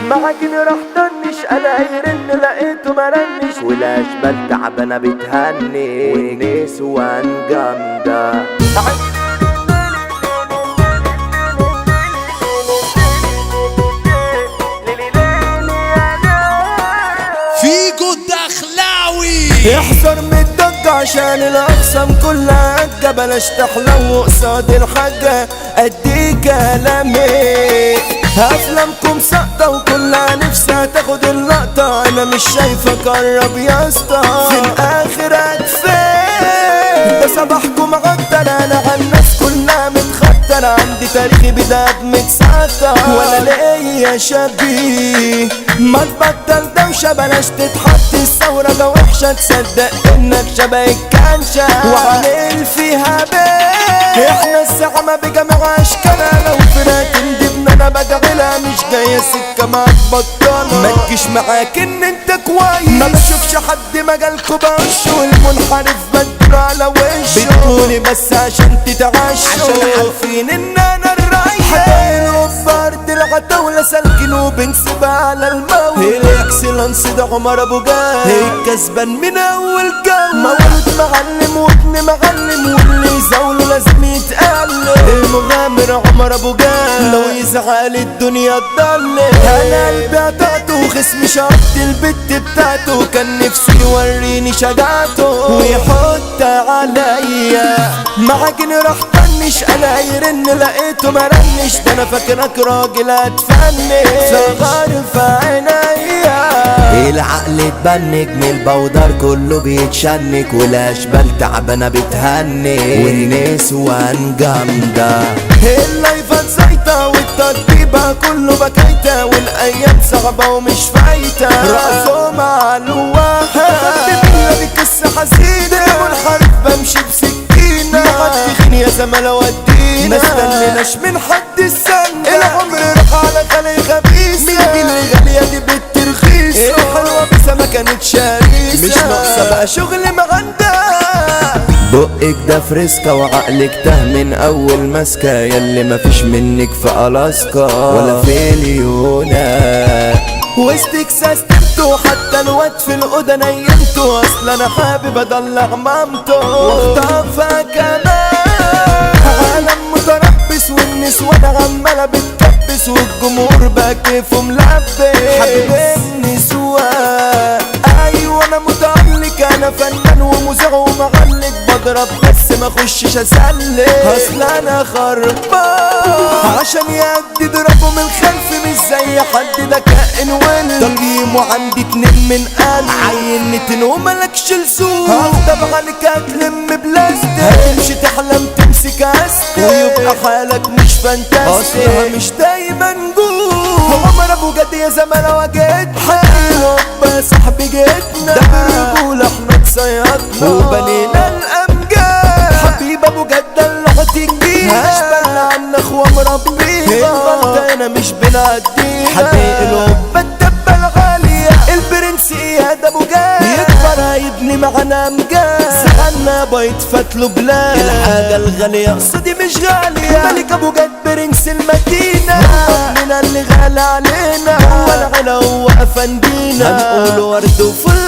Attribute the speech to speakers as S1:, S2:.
S1: معاكني راح طنش الاقي رن لقيته مرنش، والاشبال تعبانه بتهني والنسوان جامده.
S2: فيجو الدخلاوي
S1: احذر من الضجة عشان الاقسام كلها عجة، بلاش تحلو قصاد الحاجة ادي كلامي. افلامكم سقطة وكلها نفسها تاخد اللقطة، انا مش شايفة قرب يا اسطى في الاخر اكفي. ده صباحكم عطل انا عالناس كلها متخطر، عندي تاريخي بدأت متسطر وانا ليا شبيه. ما تبطل دوشة بلاش تتحط الثورة ده وحشة، تصدق انك شبه الكنشة وعامل فيها بيه. احنا الزعمة بجميع اشكالها، لو فرقت ندبنا انا بجعلها مش جاية سكة ما تبطلها. ما تجيش معاك ان انت كويس، ما بشوفش حد مجالكوا بوشه، المنحرف بدر على وشه بتقولي بس عشان تتعشوا، عشان عارفين ان انا الرئيس. حبايلوا بارد العتاولة سالكين وبنسيبها على الموت، الاكسلانس ده عمر ابو جاه الكسبان من اول جو. مولود معلم وابن معلم واللي يزاوله لازم يتقلب، المغامر عمر ابو جاه لو يزعل الدنيا تضلم. انا قلبي قطعته وخصمي شط البت بتاعته، كان نفسه يوريني شجاعته ويحط عليا. معاكني راح طنش الاقي رن لقيته مرنش، ده انا فاكرك راجل هتفنش صغار في عينيا. العقل اتبنك من البودر كله بيتشنك، والاشبال تعبانه بتهني والنسوان جامده. اللايفات زيطه والتطبيبه كله بكايته، والايام صعبه ومش فايته راسه مع الواحد. بكس حزينه والحرب بمشي بسكينه، معدخين يا زملاء ودينا ما استنيناش من حد السنه. العمر راح على خلي خبيثه، مين اللي غاليه دي بنت رخيصه، الحلوه بس ما كانت شريسه، مش ناقصه بقى شغل مغندق. بقك ده فريسكا وعقلك ده من اول مسكه، ياللي مفيش منك في الاسكا ولا في ليونا. واستكساس تبتو حتى الواد في الأوضة نيمته، اصل انا حابب ادلع مامته واخطفها كمان. عالم متربس والنسوان عمالة بتكبس، والجمهور بقى كيفه ملبس حبيب النسوان. ايوه انا متعلق انا فنان ومذيع ومعلق، بضرب بس ما اخشش اسلك اصل انا خربان. عشان يأدي ضربه من الخلف مش زي حد ده كائن ولد، تقييمه عندي 2 من 1000، عينتين وملكش لزوم. هغضب عليك هتلم بلاستيك، هتمشي تحلم تمسك استك ويبقى حالك مش فانتاستيك، اصلها مش دايما نجوم. عمر ابو جد يا زملاء واجهتنا، حكيله يا صاحبي جيتنا، ده برجولة احنا اتصيدنا وبنينا الامجاد. حبيب ابو جد اللي هتجينا اشبالنا عنا اخوة مربينا، الغلطة هنا مش بنعدينا. حبيب القبة الدبة الغالية البرنس اياد ابو جاد، يكبر هيبني معانا امجاد. زعلنا بيتفات له بلاد، الحاجة الغالية قصدي مش غالية. ملك ابو جاد برنس المدينة، ربنا اللي غالي علينا، هو العلا هو افندينا، هنقول ورد وفل